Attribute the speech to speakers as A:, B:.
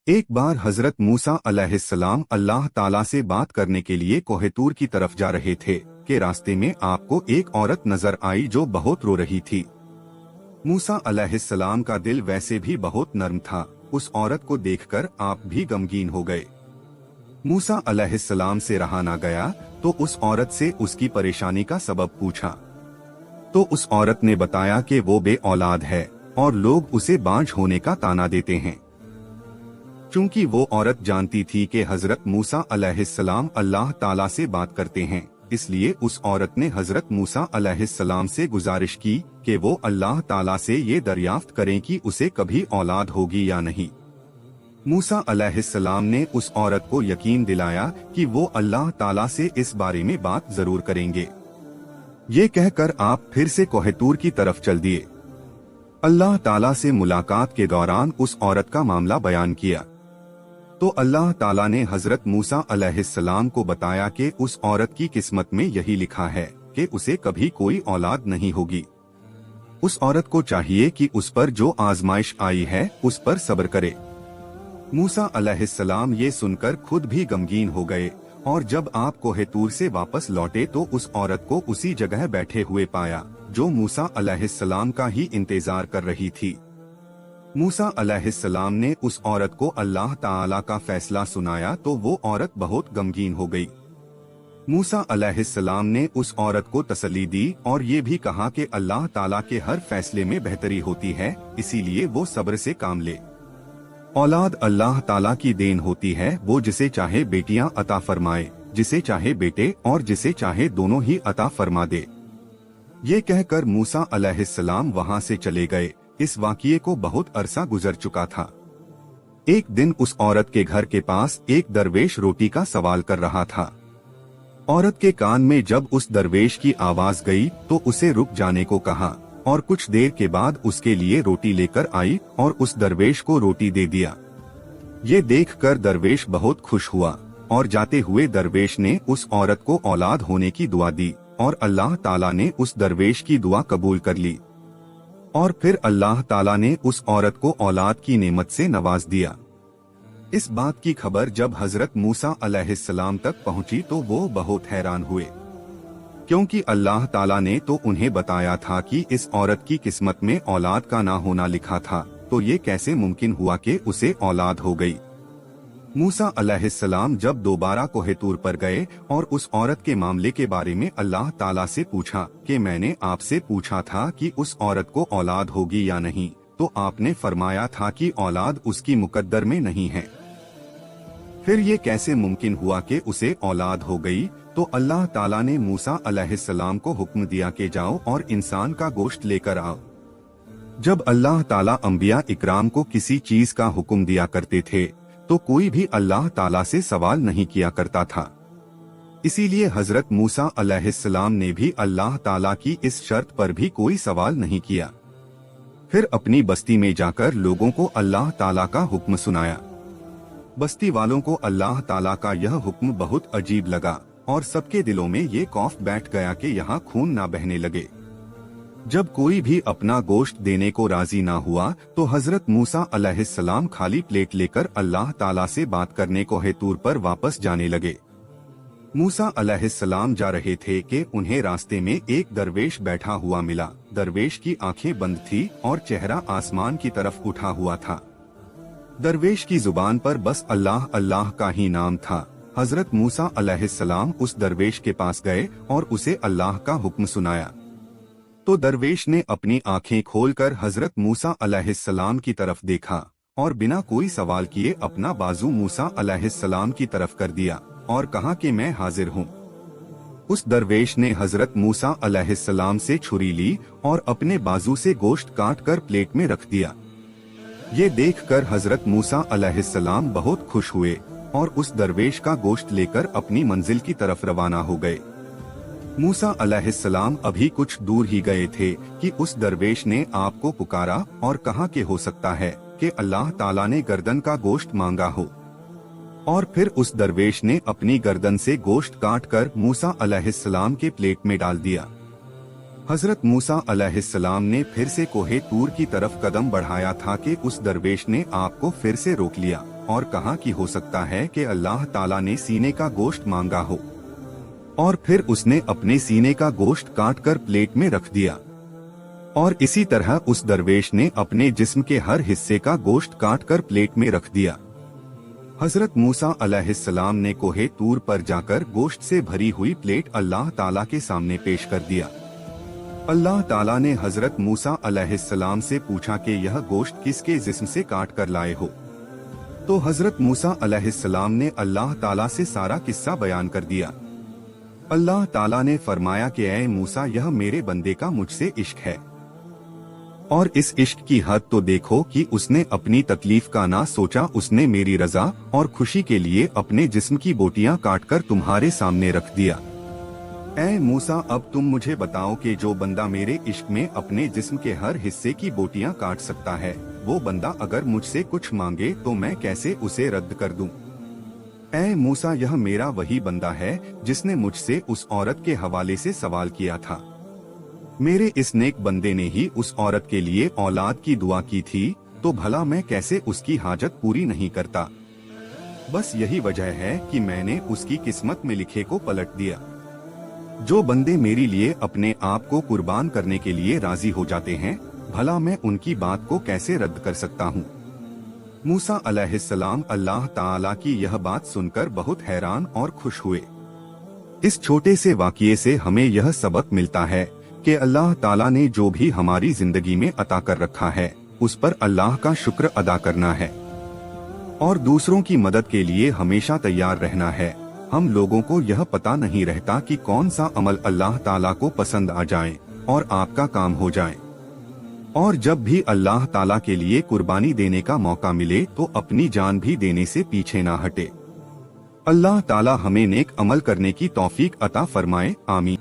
A: एक बार हजरत मूसा अलैहिस्सलाम अल्लाह ताला से बात करने के लिए कोहेतूर की तरफ जा रहे थे कि रास्ते में आपको एक औरत नजर आई जो बहुत रो रही थी। मूसा अलैहिस्सलाम का दिल वैसे भी बहुत नर्म था। उस औरत को देखकर आप भी गमगीन हो गए। मूसा अलैहिस्सलाम से रहा ना गया तो उस औरत से उसकी परेशानी का सबब पूछा। तो उस औरत ने बताया कि वो बे औलाद है और लोग उसे बांझ होने का ताना देते हैं। चूंकि वो औरत जानती थी कि हजरत मूसा अलैहिस्सलाम अल्लाह ताला से बात करते हैं, इसलिए उस औरत ने हजरत मूसा अलैहिस्सलाम से गुजारिश की कि वो अल्लाह ताला से ये दरियाफ्त करें कि उसे कभी औलाद होगी या नहीं। मूसा अलैहिस्सलाम ने उस औरत को यकीन दिलाया कि वो अल्लाह ताला से इस बारे में बात जरूर करेंगे। ये कहकर आप फिर से कोहेतूर की तरफ चल दिए। अल्लाह ताला से मुलाकात के दौरान उस औरत का मामला बयान किया तो अल्लाह ताला ने हजरत मूसा अलैहिस्सलाम को बताया कि उस औरत की किस्मत में यही लिखा है कि उसे कभी कोई औलाद नहीं होगी। उस औरत को चाहिए कि उस पर जो आजमाइश आई है उस पर सब्र करे। मूसा अलैहिस्सलाम ये सुनकर खुद भी गमगीन हो गए और जब आप कोहेतूर से वापस लौटे तो उस औरत को उसी जगह बैठे हुए पाया जो मूसा अलैहिस्सलाम का ही इंतजार कर रही थी। मूसा अलैहिस्सलाम ने उस औरत को अल्लाह ताला का फैसला सुनाया तो वो औरत बहुत गमगीन हो गई। मूसा अलैहिस्सलाम ने उस औरत को तसल्ली दी और ये भी कहा कि अल्लाह ताला के हर फैसले में बेहतरी होती है, इसीलिए वो सब्र से काम ले। औलाद अल्लाह ताला की देन होती है, वो जिसे चाहे बेटियां अता फरमाए, जिसे चाहे बेटे और जिसे चाहे दोनों ही अता फरमा दे। ये कहकर मूसा अलैहिस्सलाम वहाँ से चले गए। इस वाक़ये को बहुत अरसा गुजर चुका था। एक दिन उस औरत के घर के पास एक दरवेश रोटी का सवाल कर रहा था। औरत के कान में जब उस दरवेश की आवाज गई तो उसे रुक जाने को कहा और कुछ देर के बाद उसके लिए रोटी लेकर आई और उस दरवेश को रोटी दे दिया। ये देखकर दरवेश बहुत खुश हुआ और जाते हुए दरवेश ने उस औरत को औलाद होने की दुआ दी और अल्लाह ताला ने उस दरवेश की दुआ कबूल कर ली और फिर अल्लाह ताला ने उस औरत को औलाद की नेमत से नवाज दिया। इस बात की खबर जब हजरत मूसा अलैहिस्सलाम तक पहुंची तो वो बहुत हैरान हुए, क्योंकि अल्लाह ताला ने तो उन्हें बताया था कि इस औरत की किस्मत में औलाद का ना होना लिखा था, तो ये कैसे मुमकिन हुआ कि उसे औलाद हो गई। मूसा अलैहिस्सलाम जब दोबारा कोहेतूर पर गए और उस औरत के मामले के बारे में अल्लाह ताला से पूछा कि मैंने आपसे पूछा था कि उस औरत को औलाद होगी या नहीं, तो आपने फरमाया था कि औलाद उसकी मुकद्दर में नहीं है। फिर ये कैसे मुमकिन हुआ कि उसे औलाद हो गई। तो अल्लाह ताला ने मूसा अलैहिस्सलाम को हुक्म दिया कि जाओ और इंसान का गोश्त लेकर आओ। जब अल्लाह ताला अंबिया इकराम को किसी चीज का हुक्म दिया करते थे तो कोई भी अल्लाह ताला से सवाल नहीं किया करता था। इसीलिए हजरत मूसा अलैहिस्सलाम ने भी अल्लाह ताला की इस शर्त पर भी कोई सवाल नहीं किया। फिर अपनी बस्ती में जाकर लोगों को अल्लाह ताला का हुक्म सुनाया। बस्ती वालों को अल्लाह ताला का यह हुक्म बहुत अजीब लगा और सबके दिलों में ये खौफ बैठ गया कि यहाँ खून ना बहने लगे। जब कोई भी अपना गोश्त देने को राजी ना हुआ तो हजरत मूसा अलैहिस्सलाम खाली प्लेट लेकर अल्लाह ताला से बात करने कोहेतूर पर वापस जाने लगे। मूसा अलैहिस्सलाम जा रहे थे कि उन्हें रास्ते में एक दरवेश बैठा हुआ मिला। दरवेश की आंखें बंद थी और चेहरा आसमान की तरफ उठा हुआ था। दरवेश की जुबान पर बस अल्लाह अल्लाह का ही नाम था। हजरत मूसा अलैहिस्सलाम उस दरवेश के पास गए और उसे अल्लाह का हुक्म सुनाया तो दरवेश ने अपनी आंखें खोलकर हजरत मूसा अलैहिस्सलाम की तरफ देखा और बिना कोई सवाल किए अपना बाजू मूसा अलैहिस्सलाम की तरफ कर दिया और कहा कि मैं हाजिर हूँ। उस दरवेश ने हजरत मूसा अलैहिस्सलाम से छुरी ली और अपने बाजू से गोश्त काट कर प्लेट में रख दिया। ये देखकर हजरत मूसा अलैहिस्सलाम बहुत खुश हुए और उस दरवेश का गोश्त लेकर अपनी मंजिल की तरफ रवाना हो गए। मूसा अलैहिस्सलाम अभी कुछ दूर ही गए थे कि उस दरवेश ने आपको पुकारा और कहा कि हो सकता है कि अल्लाह ताला ने गर्दन का गोश्त मांगा हो। और फिर उस दरवेश ने अपनी गर्दन से गोश्त काटकर मूसा अलैहिस्सलाम के प्लेट में डाल दिया। हजरत मूसा अलैहिस्सलाम ने फिर से कोहे तूर की तरफ कदम बढ़ाया था कि उस दरवेश ने आपको फिर से रोक लिया और कहा कि हो सकता है कि अल्लाह ताला ने सीने का गोश्त मांगा हो, और फिर उसने अपने सीने का गोश्त काट कर प्लेट में रख दिया। और इसी तरह उस दरवेश ने अपने जिस्म के हर हिस्से का गोश्त काट कर प्लेट में रख दिया। हजरत मूसा अलैहिस्सलाम ने कोहे तूर पर जाकर गोश्त से भरी हुई प्लेट अल्लाह ताला के सामने पेश कर दिया। अल्लाह ताला ने हजरत मूसा अलैहिस्सलाम से पूछा कि यह गोश्त किसके जिस्म से काट कर लाए हो। तो हजरत मूसा अलैहिस्सलाम ने अल्लाह ताला से सारा किस्सा बयान कर दिया। अल्लाह ताला ने फरमाया कि ऐ मूसा, यह मेरे बंदे का मुझसे इश्क है, और इस इश्क की हद तो देखो कि उसने अपनी तकलीफ का ना सोचा, उसने मेरी रजा और खुशी के लिए अपने जिस्म की बोटियां काटकर तुम्हारे सामने रख दिया। ऐ मूसा, अब तुम मुझे बताओ कि जो बंदा मेरे इश्क में अपने जिस्म के हर हिस्से की बोटियां काट सकता है, वो बंदा अगर मुझसे कुछ मांगे तो मैं कैसे उसे रद्द कर दूं? ऐ मूसा, यह मेरा वही बंदा है जिसने मुझसे उस औरत के हवाले से सवाल किया था। मेरे इस नेक बंदे ने ही उस औरत के लिए औलाद की दुआ की थी, तो भला मैं कैसे उसकी हाजत पूरी नहीं करता? बस यही वजह है कि मैंने उसकी किस्मत में लिखे को पलट दिया। जो बंदे मेरे लिए अपने आप को कुर्बान करने के लिए राजी हो जाते हैं, भला मैं उनकी बात को कैसे रद्द कर सकता हूँ? मूसा अलैहिस्सलाम अल्लाह ताला की यह बात सुनकर बहुत हैरान और खुश हुए। इस छोटे से वाक़ये से हमें यह सबक मिलता है कि अल्लाह ताला ने जो भी हमारी जिंदगी में अता कर रखा है, उस पर अल्लाह का शुक्र अदा करना है और दूसरों की मदद के लिए हमेशा तैयार रहना है। हम लोगों को यह पता नहीं रहता कि कौन सा अमल अल्लाह ताला को पसंद आ जाए और आपका काम हो जाए। और जब भी अल्लाह ताला के लिए कुर्बानी देने का मौका मिले तो अपनी जान भी देने से पीछे ना हटे। अल्लाह ताला हमें नेक अमल करने की तौफीक अता फरमाए। आमीन।